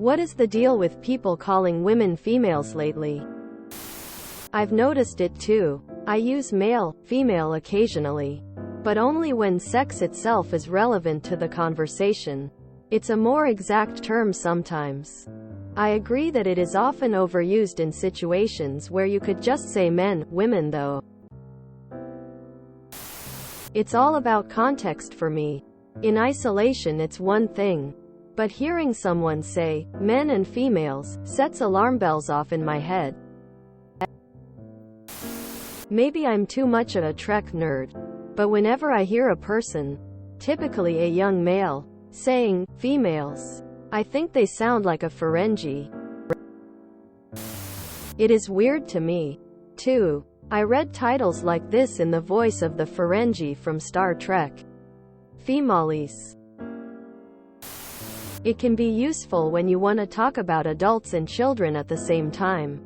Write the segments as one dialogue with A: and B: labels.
A: What is the deal with people calling women females lately? I've noticed it too. I use male, female occasionally, but only when sex itself is relevant to the conversation. It's a more exact term sometimes. I agree that it is often overused in situations where you could just say men, women though. It's all about context for me. In isolation it's one thing. But hearing someone say, men and females, sets alarm bells off in my head. Maybe I'm too much of a Trek nerd, but whenever I hear a person, typically a young male, saying, females, I think they sound like a Ferengi. It is weird to me, too. I read titles like this in the voice of the Ferengi from Star Trek. Females. It can be useful when you want to talk about adults and children at the same time.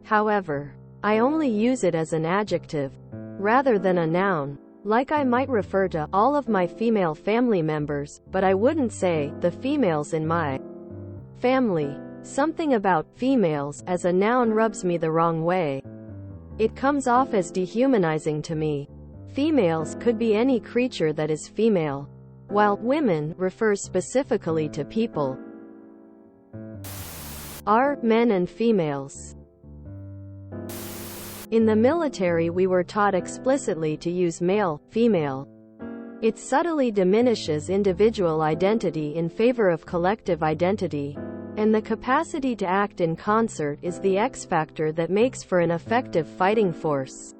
A: However, I only use it as an adjective, rather than a noun. Like I might refer to all of my female family members, but I wouldn't say the females in my family. Something about females as a noun rubs me the wrong way. It comes off as dehumanizing to me. Females could be any creature that is female, while women refers specifically to people. Are men and females. In the military we were taught explicitly to use male, female. It subtly diminishes individual identity in favor of collective identity, and the capacity to act in concert is the X factor that makes for an effective fighting force.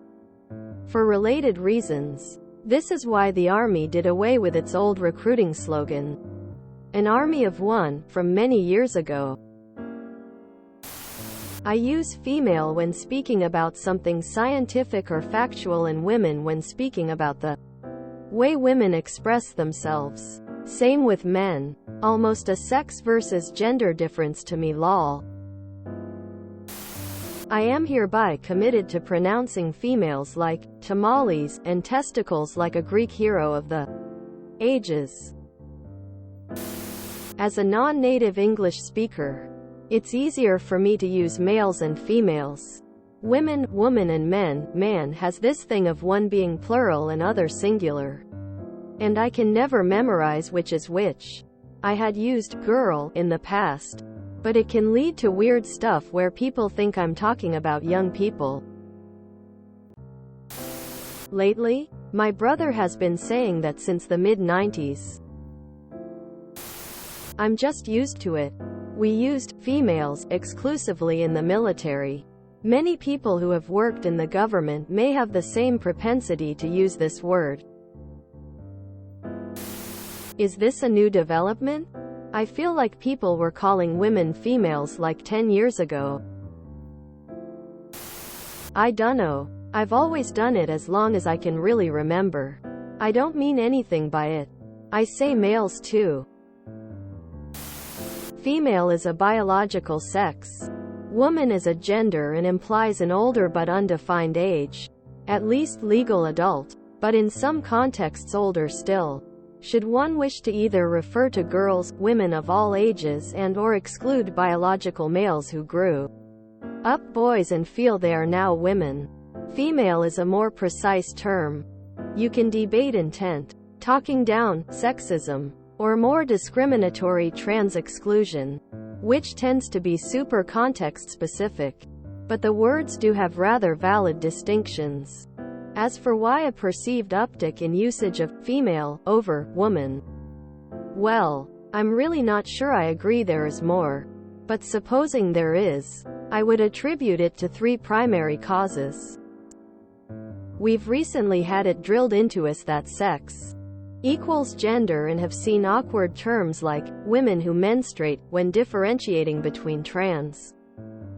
A: For related reasons, this is why the Army did away with its old recruiting slogan, "An Army of One," from many years ago. I use female when speaking about something scientific or factual and women when speaking about the way women express themselves. Same with men. Almost a sex versus gender difference to me, lol. I am hereby committed to pronouncing females like tamales and testicles like a Greek hero of the ages. As a non-native English speaker, it's easier for me to use males and females. Women, woman, and men, man has this thing of one being plural and other singular. And I can never memorize which is which. I had used girl in the past, but it can lead to weird stuff where people think I'm talking about young people. Lately, my brother has been saying that since the mid-90s. I'm just used to it. We used females exclusively in the military. Many people who have worked in the government may have the same propensity to use this word. Is this a new development? I feel like people were calling women females like 10 years ago. I dunno. I've always done it as long as I can really remember. I don't mean anything by it. I say males too. Female is a biological sex. Woman is a gender and implies an older but undefined age. At least legal adult, but in some contexts older still. Should one wish to either refer to girls, women of all ages and/or exclude biological males who grew up boys and feel they are now women? Female is a more precise term. You can debate intent, talking down, sexism, or more discriminatory trans exclusion, which tends to be super context specific. But the words do have rather valid distinctions. As for why a perceived uptick in usage of female over woman, well, I'm really not sure I agree there is more. But supposing there is, I would attribute it to three primary causes. We've recently had it drilled into us that sex equals gender and have seen awkward terms like women who menstruate when differentiating between trans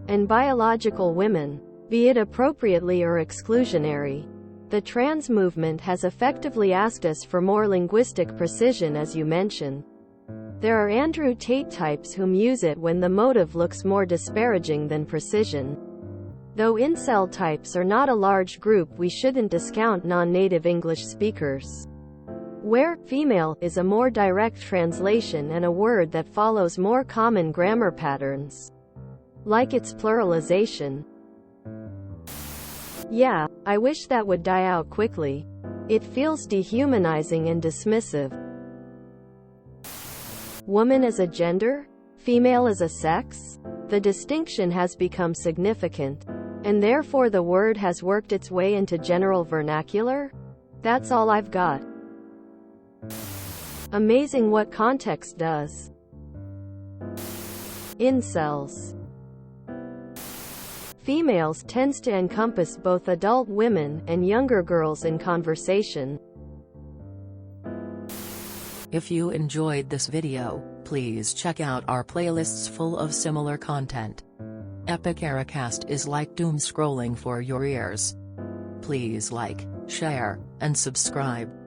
A: and biological women, be it appropriately or exclusionary. The trans movement has effectively asked us for more linguistic precision, as you mentioned. There are Andrew Tate types whom use it when the motive looks more disparaging than precision. Though incel types are not a large group, we shouldn't discount non-native English speakers. where female is a more direct translation and a word that follows more common grammar patterns, like its pluralization. Yeah, I wish that would die out quickly. It feels dehumanizing and dismissive. Woman as a gender? Female as a sex? The distinction has become significant, and therefore the word has worked its way into general vernacular? That's all I've got. Amazing what context does. Incels. Females tends to encompass both adult women and younger girls in conversation.
B: If you enjoyed this video, please check out our playlists full of similar content. Epic Ericast is like doom scrolling for your ears. Please like, share, and subscribe.